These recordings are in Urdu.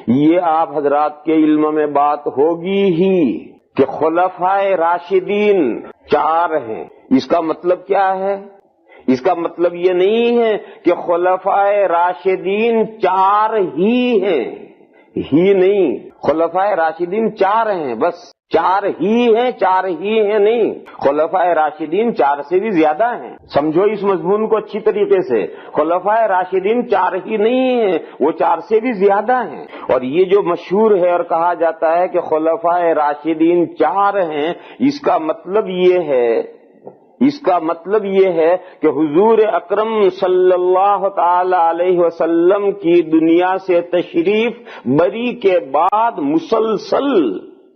یہ آپ حضرات کے علم میں بات ہوگی ہی کہ خلفائے راشدین 4 ہیں۔ اس کا مطلب کیا ہے؟ اس کا مطلب یہ نہیں ہے کہ خلفائے راشدین 4 ہی ہیں، ہی نہیں، خلفائے راشدین 4 ہیں، بس 4 ہی ہیں، 4 ہی ہیں نہیں، خلفائے راشدین 4 سے بھی زیادہ ہیں۔ سمجھو اس مضمون کو اچھی طریقے سے، خلفائے راشدین 4 ہی نہیں ہیں، وہ 4 سے بھی زیادہ ہیں۔ اور یہ جو مشہور ہے اور کہا جاتا ہے کہ خلفائے راشدین 4 ہیں، اس کا مطلب یہ ہے کہ حضور اکرم صلی اللہ تعالی علیہ وسلم کی دنیا سے تشریف بری کے بعد مسلسل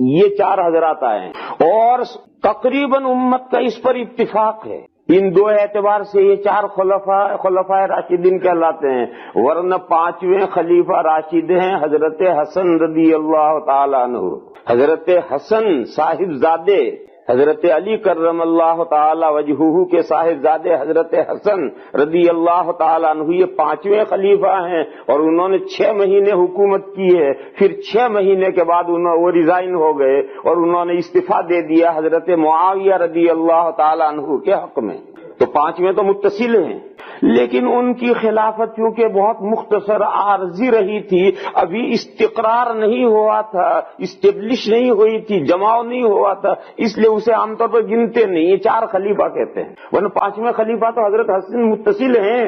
یہ 4 حضرات آئے ہیں، اور تقریباً امت کا اس پر اتفاق ہے۔ ان 2 اعتبار سے یہ 4 خلفائے راشدین کہلاتے ہیں، ورنہ 5ویں خلیفہ راشد ہیں حضرت حسن رضی اللہ تعالی عنہ۔ حضرت حسن صاحبزادے حضرت علی کرم اللہ تعالی وجہہ کے صاحبزادے حضرت حسن رضی اللہ تعالی عنہ یہ 5ویں خلیفہ ہیں، اور انہوں نے 6 مہینے حکومت کی ہے۔ پھر 6 مہینے کے بعد وہ ریزائن ہو گئے اور انہوں نے استعفیٰ دے دیا حضرت معاویہ رضی اللہ تعالی عنہ کے حق میں۔ تو 5ویں تو متصل ہیں، لیکن ان کی خلافت چونکہ بہت مختصر عارضی رہی تھی، ابھی استقرار نہیں ہوا تھا، اسٹیبلش نہیں ہوئی تھی، جماؤ نہیں ہوا تھا، اس لیے اسے عام طور پر گنتے نہیں، یہ 4 خلیفہ کہتے ہیں، ورنہ 5ویں خلیفہ تو حضرت حسن متصل ہیں۔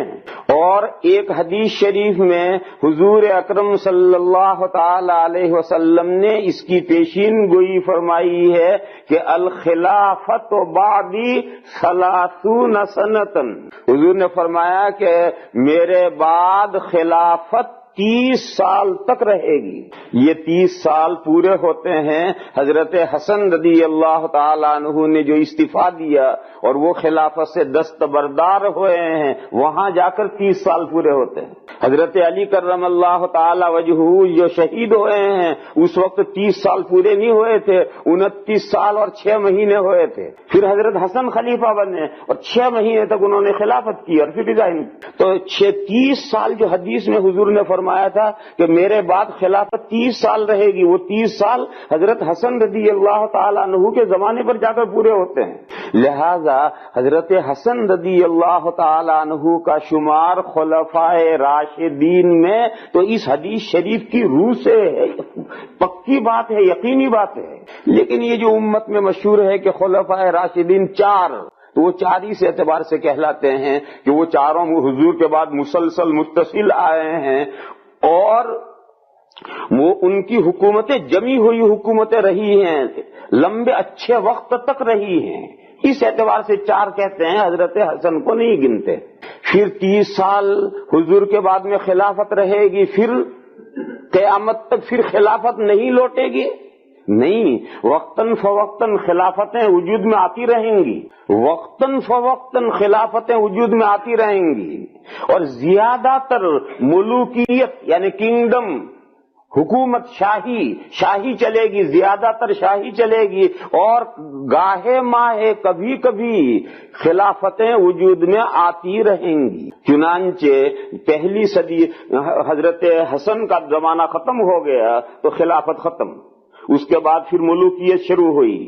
اور ایک حدیث شریف میں حضور اکرم صلی اللہ تعالی علیہ وسلم نے اس کی پیشین گوئی فرمائی ہے کہ الخلافت بعدی 30 سنتن، حضور نے فرمایا کہ میرے بعد خلافت 30 سال تک رہے گی۔ یہ 30 سال پورے ہوتے ہیں حضرت حسن رضی اللہ تعالی عنہ نے جو استعفیٰ دیا اور وہ خلافت سے دستبردار ہوئے ہیں، وہاں جا کر 30 سال پورے ہوتے ہیں۔ حضرت علی کرم اللہ تعالی وجہہ جو شہید ہوئے ہیں اس وقت 30 سال پورے نہیں ہوئے تھے، 29 سال اور 6 مہینے ہوئے تھے۔ پھر حضرت حسن خلیفہ بنے اور 6 مہینے تک انہوں نے خلافت کی اور پھر ریزائن۔ تو 30 سال جو حدیث میں حضور نے فرمایا تھا کہ میرے بعد خلافت 30 سال رہے گی، وہ 30 سال حضرت حسن رضی اللہ تعالی عنہ کے زمانے پر جا کر پورے ہوتے ہیں۔ لہذا حضرت حسن رضی اللہ تعالی عنہ کا شمار خلفائے راشدین میں تو اس حدیث شریف کی روح سے ہے، پکی بات ہے، یقینی بات ہے۔ لیکن یہ جو امت میں مشہور ہے کہ خلفائے راشدین 4، تو وہ 4 اس اعتبار سے کہلاتے ہیں کہ وہ 4 حضور کے بعد مسلسل متصل آئے ہیں، اور وہ ان کی حکومتیں جمی ہوئی حکومتیں رہی ہیں، لمبے اچھے وقت تک رہی ہیں، اس اعتبار سے 4 کہتے ہیں، حضرت حسن کو نہیں گنتے۔ پھر 30 سال حضور کے بعد میں خلافت رہے گی، پھر قیامت تک پھر خلافت نہیں لوٹے گی، نہیں، وقتاً فوقتاً خلافتیں وجود میں آتی رہیں گی، وقتاً فوقتاً خلافتیں وجود میں آتی رہیں گی، اور زیادہ تر ملوکیت یعنی کنگڈم، حکومت شاہی چلے گی، زیادہ تر شاہی چلے گی، اور گاہے ماہے کبھی کبھی خلافتیں وجود میں آتی رہیں گی۔ چنانچہ پہلی صدی حضرت حسن کا زمانہ ختم ہو گیا تو خلافت ختم، اس کے بعد پھر ملوکیت شروع ہوئی،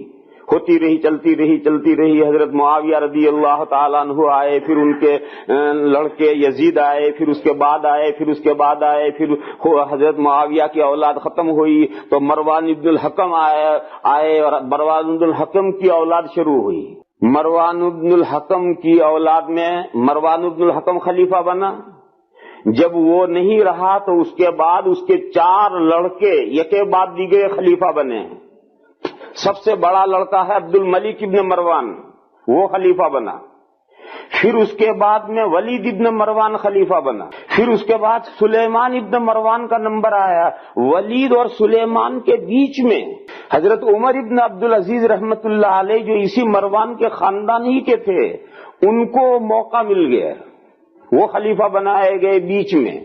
ہوتی رہی، چلتی رہی۔ حضرت معاویہ رضی اللہ تعالیٰ عنہ آئے، پھر ان کے لڑکے یزید آئے، پھر اس کے بعد آئے، پھر حضرت معاویہ کی اولاد ختم ہوئی تو مروان بن الحکم آئے اور مروان بن الحکم کی اولاد شروع ہوئی۔ مروان بن الحکم کی اولاد میں مروان بن الحکم خلیفہ بنا۔ جب وہ نہیں رہا تو اس کے بعد اس کے 4 لڑکے یکے بعد دیگرے خلیفہ بنے۔ سب سے بڑا لڑکا ہے عبد الملک ابن مروان، وہ خلیفہ بنا۔ پھر اس کے بعد میں ولید ابن مروان خلیفہ بنا۔ پھر اس کے بعد سلیمان ابن مروان کا نمبر آیا۔ ولید اور سلیمان کے بیچ میں حضرت عمر ابن عبدالعزیز رحمت اللہ علیہ جو اسی مروان کے خاندان ہی کے تھے، ان کو موقع مل گیا، وہ خلیفہ بنائے گئے بیچ میں۔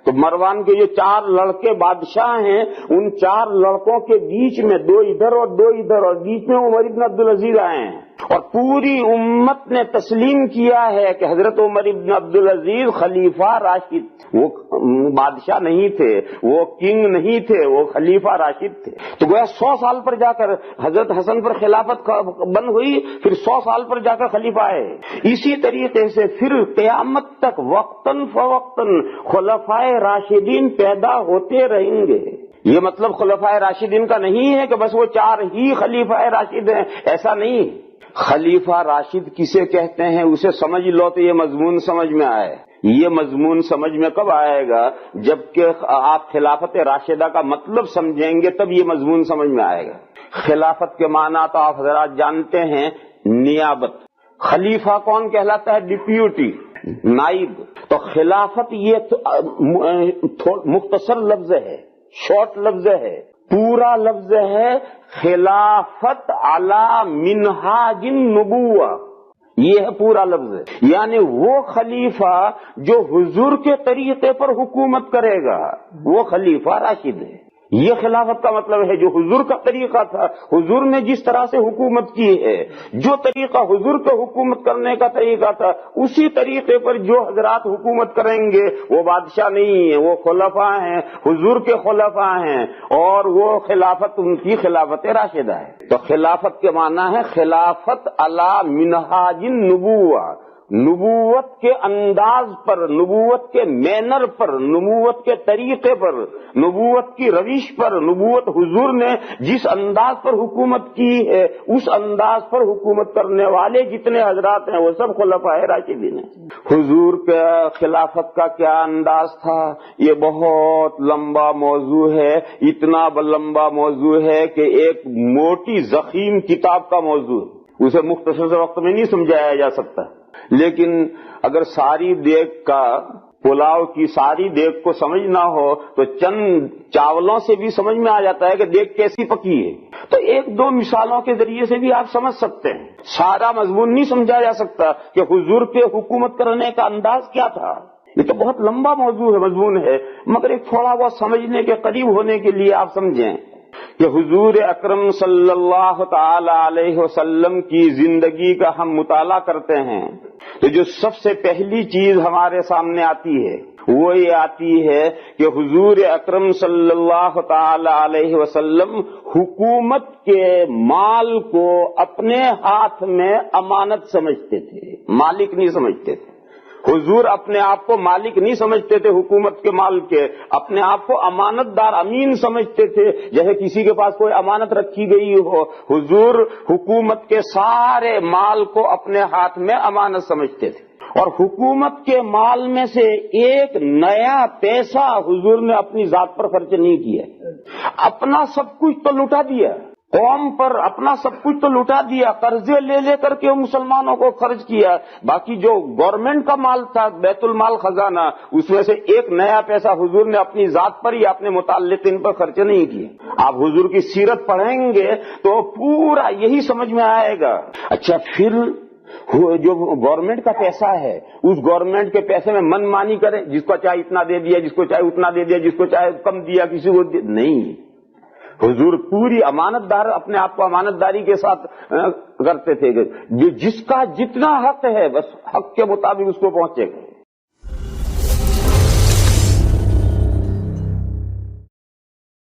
تو مروان کے جو 4 لڑکے بادشاہ ہیں، ان 4 لڑکوں کے بیچ میں 2 ادھر اور 2 ادھر، اور بیچ میں عمر ابن عبدالعزیز آئے ہیں، اور پوری امت نے تسلیم کیا ہے کہ حضرت عمر ابن عبدالعزیز خلیفہ راشد، وہ بادشاہ نہیں تھے، وہ کنگ نہیں تھے، وہ خلیفہ راشد تھے۔ تو گویا 100 سال پر جا کر حضرت حسن پر خلافت بند ہوئی، پھر 100 سال پر جا کر خلیفہ آئے۔ اسی طریقے سے پھر قیامت تک وقتاً فوقتاً خلفائے راشدین پیدا ہوتے رہیں گے۔ یہ مطلب خلفائے راشدین کا نہیں ہے کہ بس وہ 4 ہی خلیفہ راشد ہیں، ایسا نہیں۔ خلیفہ راشد کسے کہتے ہیں اسے سمجھ لو تو یہ مضمون سمجھ میں آئے۔ یہ مضمون سمجھ میں کب آئے گا؟ جبکہ آپ خلافت راشدہ کا مطلب سمجھیں گے تب یہ مضمون سمجھ میں آئے گا۔ خلافت کے معنی تو آپ حضرات جانتے ہیں، نیابت۔ خلیفہ کون کہلاتا ہے؟ ڈپیوٹی، نائب۔ تو خلافت یہ مختصر لفظ ہے، شارٹ لفظ ہے، پورا لفظ ہے خلافت علی منہاج النبوہ، یہ ہے پورا لفظ، یعنی وہ خلیفہ جو حضور کے طریقے پر حکومت کرے گا وہ خلیفہ راشد ہے۔ یہ خلافت کا مطلب ہے جو حضور کا طریقہ تھا، حضور نے جس طرح سے حکومت کی ہے، جو طریقہ حضور کے حکومت کرنے کا طریقہ تھا اسی طریقے پر جو حضرات حکومت کریں گے وہ بادشاہ نہیں ہیں، وہ خلفاء ہیں، حضور کے خلفاء ہیں، اور وہ خلافت ان کی خلافت راشدہ ہے۔ تو خلافت کے معنی ہے خلافت علی منہاج النبوہ، نبوت کے انداز پر، نبوت کے مینر پر، نبوت کے طریقے پر، نبوت کی روش پر، نبوت حضور نے جس انداز پر حکومت کی ہے اس انداز پر حکومت کرنے والے جتنے حضرات ہیں وہ سب خلفائے راشدین ہیں۔ حضور کے خلافت کا کیا انداز تھا؟ یہ بہت لمبا موضوع ہے، اتنا لمبا موضوع ہے کہ ایک موٹی ضخیم کتاب کا موضوع ہے، اسے مختصر وقت میں نہیں سمجھایا جا سکتا۔ لیکن اگر ساری دیگ کا، پلاؤ کی ساری دیگ کو سمجھنا ہو تو چند چاولوں سے بھی سمجھ میں آ جاتا ہے کہ دیگ کیسی پکی ہے۔ تو 1-2 مثالوں کے ذریعے سے بھی آپ سمجھ سکتے ہیں، سارا مضمون نہیں سمجھا جا سکتا کہ حضور کے حکومت کرنے کا انداز کیا تھا۔ یہ تو بہت لمبا موضوع ہے، مضمون ہے، مگر ایک تھوڑا بہت سمجھنے کے قریب ہونے کے لیے آپ سمجھیں کہ حضور اکرم صلی اللہ تعالی علیہ وسلم کی زندگی کا ہم مطالعہ کرتے ہیں تو جو سب سے پہلی چیز ہمارے سامنے آتی ہے وہ یہ آتی ہے کہ حضور اکرم صلی اللہ تعالی علیہ وسلم حکومت کے مال کو اپنے ہاتھ میں امانت سمجھتے تھے، مالک نہیں سمجھتے تھے۔ حضور اپنے آپ کو مالک نہیں سمجھتے تھے حکومت کے مال کے، اپنے آپ کو امانت دار، امین سمجھتے تھے، جیسے کسی کے پاس کوئی امانت رکھی گئی ہو۔ حضور حکومت کے سارے مال کو اپنے ہاتھ میں امانت سمجھتے تھے، اور حکومت کے مال میں سے ایک نیا پیسہ حضور نے اپنی ذات پر خرچ نہیں کیا، اپنا سب کچھ تو لٹا دیا، قوم پر اپنا سب کچھ تو لٹا دیا، قرضے لے لے کر کے مسلمانوں کو خرچ کیا، باقی جو گورنمنٹ کا مال تھا، بیت المال خزانہ، اس میں سے ایک نیا پیسہ حضور نے اپنی ذات پر یا اپنے متعلقین پر خرچ نہیں کیا۔ آپ حضور کی سیرت پڑھیں گے تو پورا یہی سمجھ میں آئے گا۔ اچھا، پھر جو گورنمنٹ کا پیسہ ہے اس گورنمنٹ کے پیسے میں من مانی کریں، جس کو چاہے اتنا دے دیا، جس کو چاہے اتنا دے دیا، جس کو چاہے کم دیا، کسی کو نہیں۔ حضور پوری امانت دار، اپنے آپ کو امانت داری کے ساتھ کرتے تھے، جو جس کا جتنا حق ہے بس حق کے مطابق اس کو پہنچے گا۔